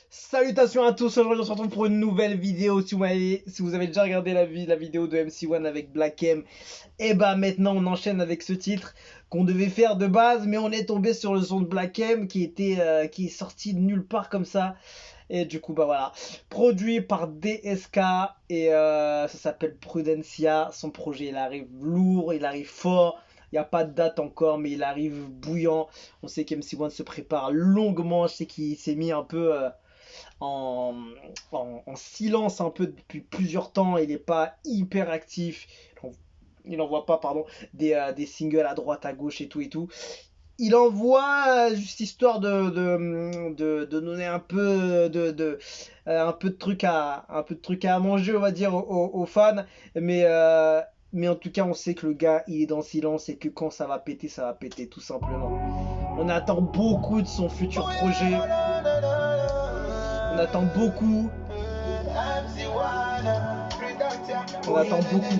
Salutations à tous, aujourd'hui on se retrouve pour une nouvelle vidéo. Si vous avez déjà regardé la vidéo de MC1 avec Black M, et bah maintenant on enchaîne avec ce titre qu'on devait faire de base, mais on est tombé sur le son de Black M qui est sorti de nulle part comme ça. Et du coup bah voilà, produit par DSK et ça s'appelle Prudencia. Son projet il arrive lourd, il arrive fort. Il n'y a pas de date encore, mais il arrive bouillant. On sait qu'MC1 se prépare longuement. Je sais qu'il s'est mis un peu en, en silence un peu depuis plusieurs temps. Il n'est pas hyper actif. Il n'envoie pas, pardon, des singles à droite, à gauche et tout et tout. Il envoie juste histoire de donner un peu un peu de trucs à manger, on va dire, aux fans. Mais en tout cas, on sait que le gars, il est dans le silence et que quand ça va péter tout simplement. On attend beaucoup de son futur projet. On attend beaucoup. On attend beaucoup.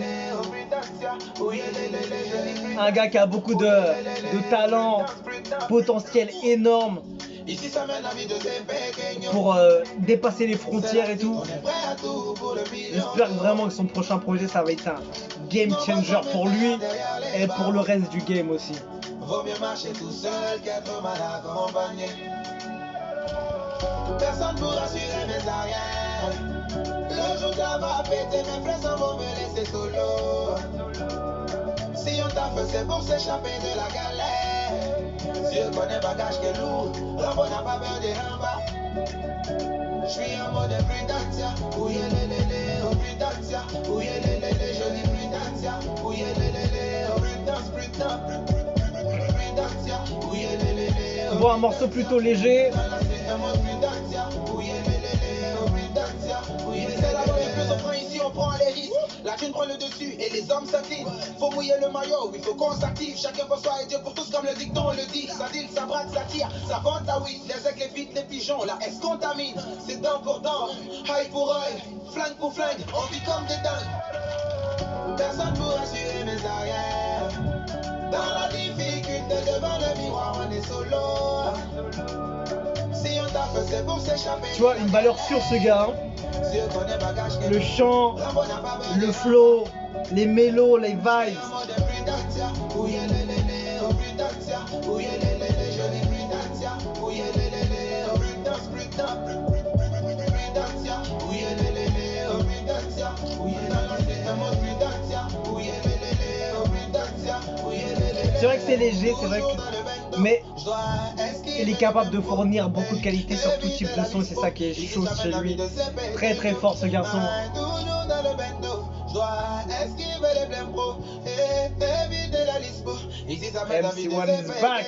Un gars qui a beaucoup de talent, potentiel énorme pour dépasser les frontières et tout. J'espère vraiment que son prochain projet ça va être un game changer pour lui et pour le reste du game aussi. Vaut mieux marcher tout seul qu'être mal accompagné. Personne pour assurer mes arrières. Le jour ça va péter, mes frères s'en vont me laisser solo. Si on t'a fait, c'est pour s'échapper de la galère. Si on connaît bagage qui est lourd, Rambo n'a pas peur des rambas. J'suis en mode Prudencia, ouye lélé, oh Prudencia, ouye lélé, joli Prudencia, ouye lélé, oh Prudencia, ouye lélé. Bon, un morceau plutôt léger. La thune prend le dessus et les hommes s'inclinent. Faut mouiller le maillot, il faut qu'on s'active. Chacun pour soi et Dieu pour tous comme le dicton le dit. Ça deal, ça braque, ça tire, ça vente la weed. Les aigles, les vides, les pigeons, la S contamine. C'est dent pour dent, high pour oeil, flingue pour flingue, on vit comme des dingues. Personne pour assurer mes arrières. Dans la difficulté devant le miroir, on est solo. Si on t'a fait, c'est pour s'échapper. Tu vois, une valeur sûre ce gars. Le chant, le flow, les mélos, les vibes. C'est vrai que c'est léger, c'est vrai que... Mais il est capable de fournir beaucoup de qualité sur tout type de son, c'est ça qui est chaud chez lui. Très très fort ce garçon. MC1 is back.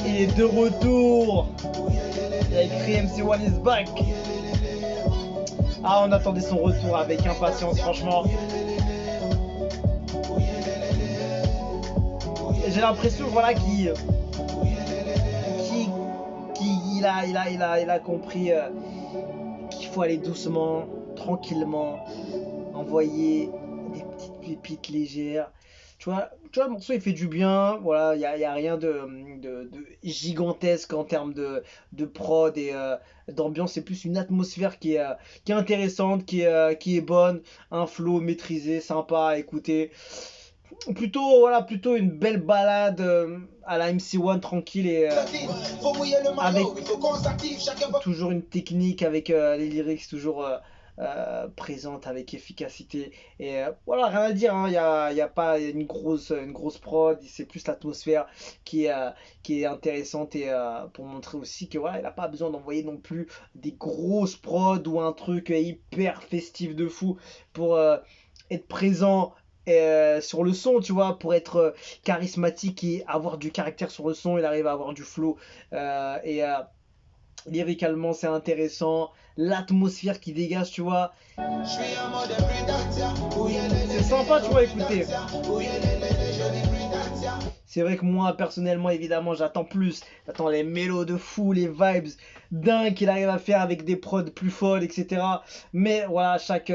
Il est de retour. Il a écrit MC1 is back. Ah, on attendait son retour avec impatience, franchement. J'ai l'impression, voilà, qu'il a compris qu'il faut aller doucement, tranquillement, envoyer des petites pépites légères. Tu vois, le morceau il fait du bien, voilà, il y a rien de gigantesque en termes de prod et d'ambiance, c'est plus une atmosphère qui est intéressante, qui est bonne, un flow maîtrisé, sympa à écouter. Plutôt une belle balade à la MC1 tranquille et avec toujours une technique, avec les lyrics toujours présente avec efficacité et voilà, rien à dire, hein. Il y a pas une grosse prod, c'est plus l'atmosphère qui est intéressante et pour montrer aussi que voilà, il n'a pas besoin d'envoyer non plus des grosses prods ou un truc hyper festif de fou pour être présent sur le son, tu vois, pour être charismatique et avoir du caractère sur le son. Il arrive à avoir du flow et lyricalement c'est intéressant, l'atmosphère qui dégage, tu vois, c'est sympa, tu vois, écouter. C'est vrai que moi, personnellement, évidemment, j'attends plus. J'attends les mélos de fou, les vibes dingues qu'il arrive à faire avec des prods plus folles, etc. Mais voilà, chaque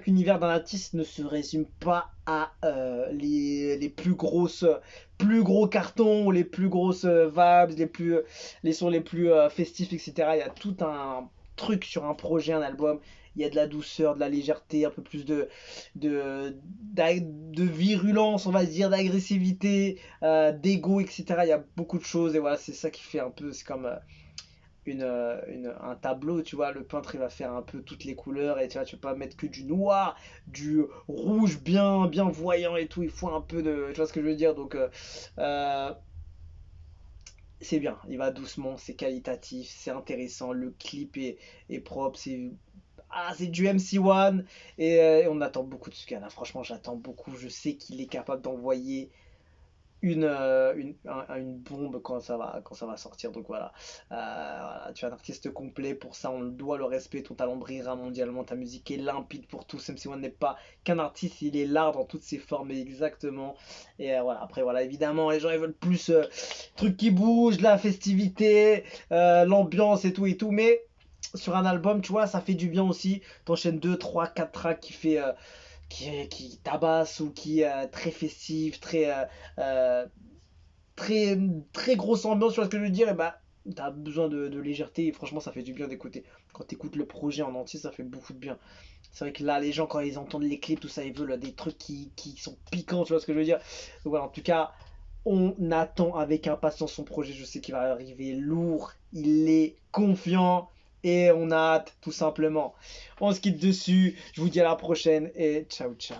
univers d'un artiste ne se résume pas à les plus gros cartons, ou les plus grosses vibes, les sons les plus festifs, etc. Il y a tout un truc sur un projet, un album. Il y a de la douceur, de la légèreté, un peu plus de virulence, on va dire, d'agressivité, d'ego, etc. Il y a beaucoup de choses et voilà, c'est ça qui fait un peu, c'est comme un tableau, tu vois, le peintre il va faire un peu toutes les couleurs et tu vois, tu peux pas mettre que du noir, du rouge bien voyant et tout, il faut un peu de, tu vois ce que je veux dire, donc euh, c'est bien, il va doucement, c'est qualitatif, c'est intéressant, le clip est propre, c'est du MC1 et on attend beaucoup de ce gars-là. Franchement, j'attends beaucoup. Je sais qu'il est capable d'envoyer une bombe quand ça va sortir. Donc voilà. Voilà, tu es un artiste complet. Pour ça, on doit le respect. Ton talent brillera mondialement. Ta musique est limpide pour tous. MC1 n'est pas qu'un artiste, il est l'art dans toutes ses formes exactement. Et voilà. Après, voilà, évidemment, les gens ils veulent plus trucs qui bougent, la festivité, l'ambiance et tout. Mais sur un album, tu vois, ça fait du bien aussi. T'enchaînes 2 3 4 tracks qui tabasse ou qui est très festif, euh, très, très grosse ambiance, tu vois ce que je veux dire, et bah t'as besoin de légèreté et franchement ça fait du bien d'écouter. Quand t'écoutes le projet en entier, ça fait beaucoup de bien. C'est vrai que là, les gens, quand ils entendent les clips, tout ça, ils veulent des trucs qui sont piquants, tu vois ce que je veux dire. Donc voilà, en tout cas, on attend avec impatience son projet. Je sais qu'il va arriver lourd, il est confiant et on a hâte, tout simplement. On se quitte dessus. Je vous dis à la prochaine et ciao, ciao.